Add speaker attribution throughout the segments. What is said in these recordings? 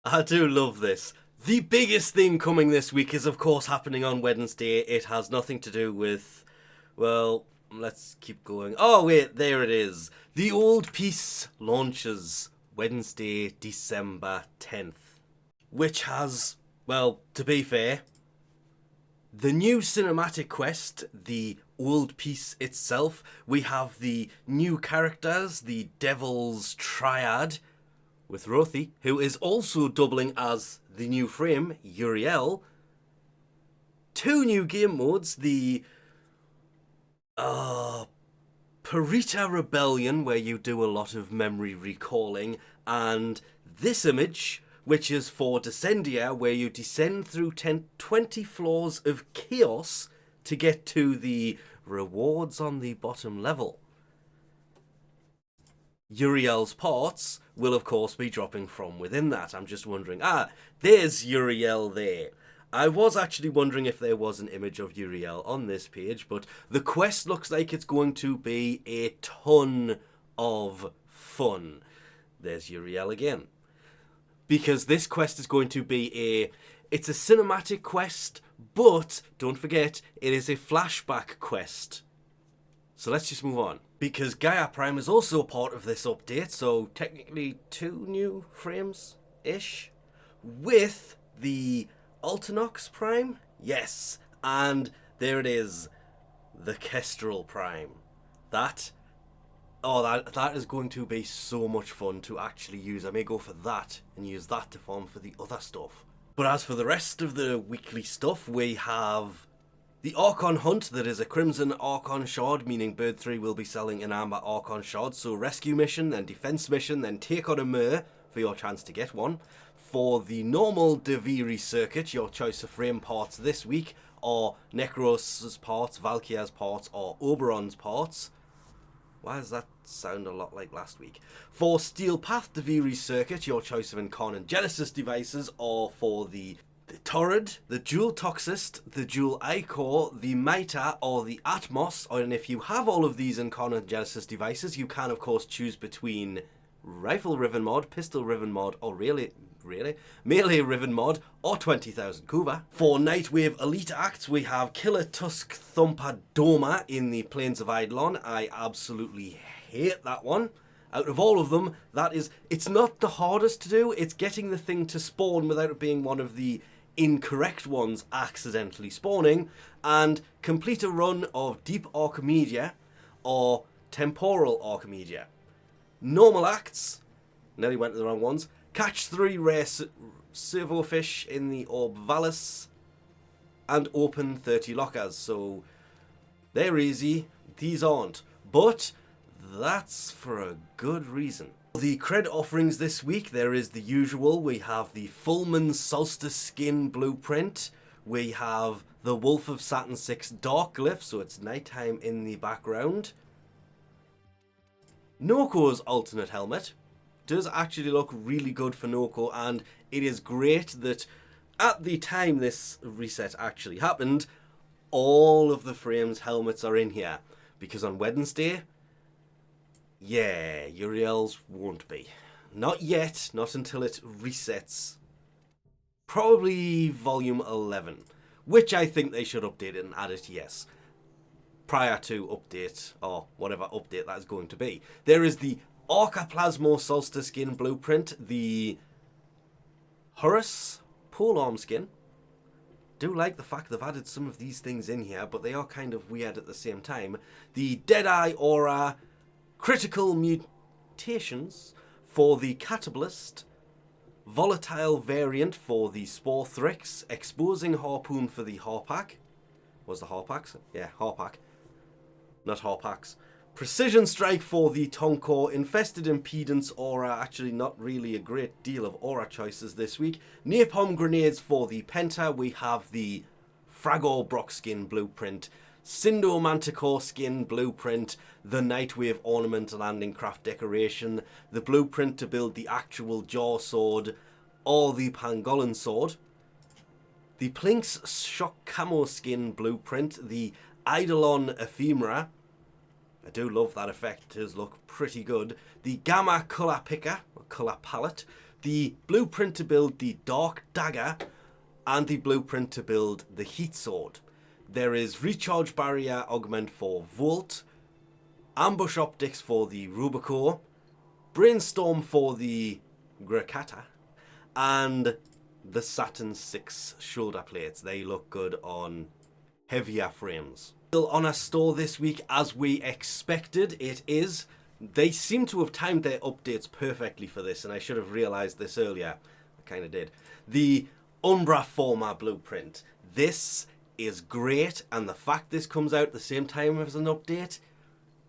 Speaker 1: I do love this. The biggest thing coming this week is, of course, happening on Wednesday. It has nothing to do with, well, let's keep going. Oh, wait, there it is. The Old Piece launches Wednesday, December 10th, which has, well, to be fair, the new cinematic quest, the Old Piece itself. We have the new characters, the Devil's Triad, with Rothi, who is also doubling as the new frame, Uriel. Two new game modes, the Parita Rebellion, where you do a lot of memory recalling, and this image, which is for Descendia, where you descend through 20 floors of chaos to get to the rewards on the bottom level. Uriel's parts will of course be dropping from within that. I'm just wondering, there's Uriel there. I was actually wondering if there was an image of Uriel on this page, but the quest looks like it's going to be a ton of fun. There's Uriel again. Because this quest is going to be it's a cinematic quest, but don't forget, it is a flashback quest. So let's just move on. Because Gyre Prime is also a part of this update, so technically 2 new frames-ish. With the Ultinox Prime, yes. And there it is, the Kestrel Prime. That is going to be so much fun to actually use. I may go for that and use that to farm for the other stuff. But as for the rest of the weekly stuff, we have the Archon Hunt, that is a Crimson Archon Shard, meaning Bird 3 will be selling an Amber Archon Shard. So rescue mission, then defense mission, then take on a Myr for your chance to get one. For the normal Duviri circuit, your choice of frame parts this week are Necros's parts, Valkyria's parts, or Oberon's parts. Why does that sound a lot like last week? For Steel Path Duviri circuit, your choice of Incarnate Genesis devices are for the Torrid, the Dual Toxist, the Dual Ichor, the Mitre, or the Atmos. And if you have all of these Incarnate Genesis devices, you can of course choose between Rifle Riven Mod, Pistol Riven Mod, or really? Melee Riven Mod, or 20,000 Kuva. For Nightwave Elite Acts, we have Killer Tusk Thumper Doma in the Plains of Eidolon. I absolutely hate that one. Out of all of them, it's not the hardest to do, it's getting the thing to spawn without it being one of the incorrect ones accidentally spawning, and complete a run of Deep Archimedea or Temporal Archimedea. Normal acts, nearly went to the wrong ones, catch 3 rare servofish in the Orb Valus, and open 30 lockers. So they're easy, these aren't, but that's for a good reason. The Cred offerings this week, there is the usual. We have the Fullman Solstice Skin Blueprint. We have the Wolf of Saturn 6 Dark Glyph, so it's nighttime in the background. Noko's alternate helmet does actually look really good for Noko, and it is great that at the time this reset actually happened, all of the frames helmets are in here, because on Wednesday, yeah, Uriel's won't be. Not yet, not until it resets. Probably volume 11, which I think they should update it and add it, yes. Prior to update, or whatever update that is going to be. There is the Archaplasmo Solstice Skin Blueprint, the Horus Polearm Skin. Do like the fact they've added some of these things in here, but they are kind of weird at the same time. The Deadeye Aura Critical Mutations for the Catabalist, Volatile Variant for the Sporthrix, Exposing Harpoon for the Harpack. Was the Harpacks? Yeah, Harpack. Not Harpacks. Precision Strike for the Tonkor, Infested Impedance Aura, actually not really a great deal of aura choices this week. Napalm Grenades for the Penta, we have the Fragor Brock Skin Blueprint, Cindo Manticore Skin Blueprint, the Nightwave Ornament Landing Craft Decoration, the Blueprint to build the actual Jaw Sword, or the Pangolin Sword, the Plinks Shock Camo Skin Blueprint, the Eidolon Ephemera. I do love that effect, it does look pretty good. The Gamma Colour Picker, or Colour Palette, the blueprint to build the Dark Dagger, and the blueprint to build the Heat Sword. There is Recharge Barrier Augment for Volt, Ambush Optics for the Rubicore, Brainstorm for the Grakata, and the Saturn 6 shoulder plates. They look good on heavier frames. Still on our store this week as we expected. It is. They seem to have timed their updates perfectly for this, and I should have realised this earlier. I kind of did. The Umbra Forma blueprint. This is great, and the fact this comes out at the same time as an update,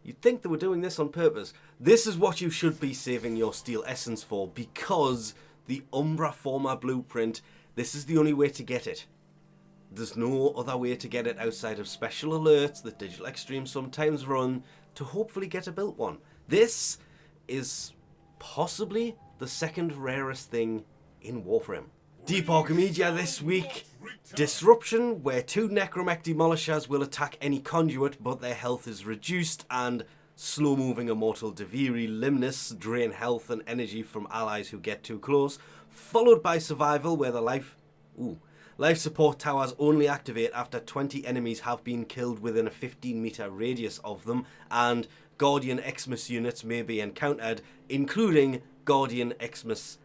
Speaker 1: you'd think they were doing this on purpose. This is what you should be saving your Steel Essence for, because the Umbra Forma blueprint, this is the only way to get it. There's no other way to get it outside of special alerts that Digital Extreme sometimes run to hopefully get a built one. This is possibly the second rarest thing in Warframe. Deep Archimedea this week. Disruption, where 2 Necromech Demolishers will attack any conduit but their health is reduced, and slow-moving Immortal Duviri Limnus drain health and energy from allies who get too close, followed by Survival, where the life support towers only activate after 20 enemies have been killed within a 15-meter radius of them, and Guardian Xmas units may be encountered, including Guardian Xmas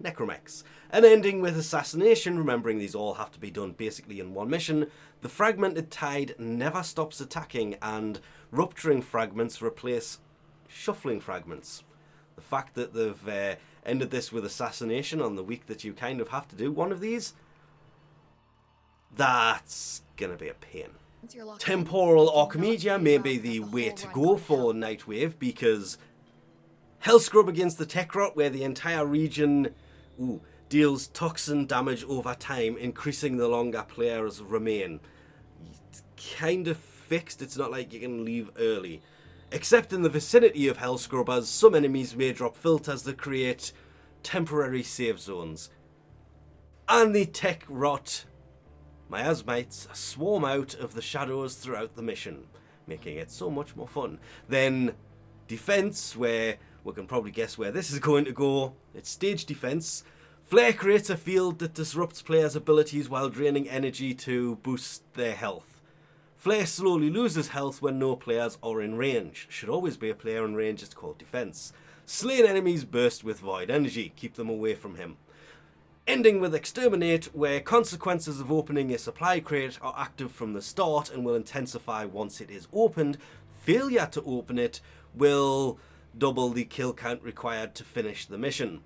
Speaker 1: Necromechs. And ending with Assassination, remembering these all have to be done basically in one mission. The Fragmented Tide never stops attacking, and Rupturing Fragments replace Shuffling Fragments. The fact that they've ended this with Assassination on the week that you kind of have to do one of these, that's gonna be a pain. Temporal Archimedea may be the way to go for Nightwave, because Hellscrub against the Techrot, where the entire region deals toxin damage over time, increasing the longer players remain. It's kind of fixed, it's not like you can leave early. Except in the vicinity of Hellscrub, as some enemies may drop filters that create temporary save zones. And the Techrot miasmites swarm out of the shadows throughout the mission, making it so much more fun. Then Defense, where we can probably guess where this is going to go. It's stage defense. Flare creates a field that disrupts players' abilities while draining energy to boost their health. Flare slowly loses health when no players are in range. Should always be a player in range, it's called defense. Slain enemies burst with void energy, keep them away from him. Ending with Exterminate, where consequences of opening a supply crate are active from the start and will intensify once it is opened. Failure to open it will double the kill count required to finish the mission,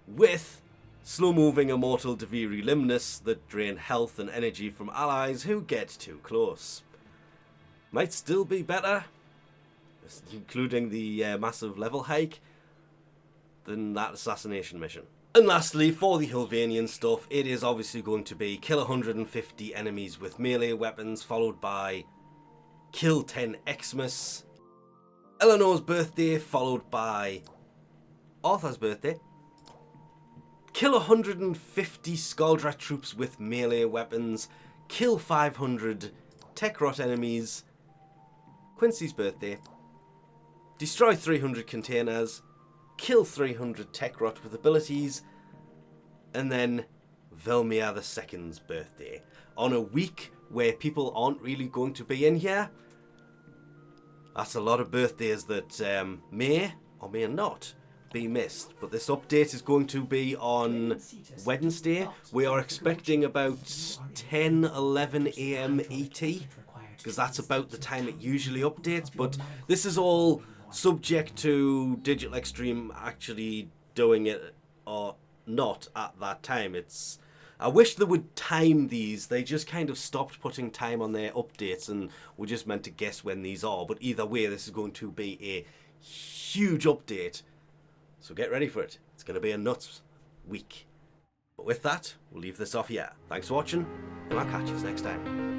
Speaker 1: with slow-moving Immortal Duviri Limnus that drain health and energy from allies who get too close. Might still be better, including the massive level hike, than that Assassination mission. And lastly, for the Hilvanian stuff, it is obviously going to be kill 150 enemies with melee weapons, followed by kill 10 Xmas, Eleanor's birthday, followed by Arthur's birthday, kill 150 Skaldra troops with melee weapons, kill 500 Techrot enemies, Quincy's birthday, destroy 300 containers, kill 300 Techrot with abilities, and then Velmir II's birthday. On a week where people aren't really going to be in here, that's a lot of birthdays that may or may not be missed. But this update is going to be on Wednesday. We are expecting about 10, 11 AM ET, because that's about the time it usually updates. But this is all subject to Digital Extreme actually doing it or not at that time. I wish they would time these. They just kind of stopped putting time on their updates and we're just meant to guess when these are. But either way, this is going to be a huge update. So get ready for it. It's going to be a nuts week. But with that, we'll leave this off here. Thanks for watching, and I'll catch you next time.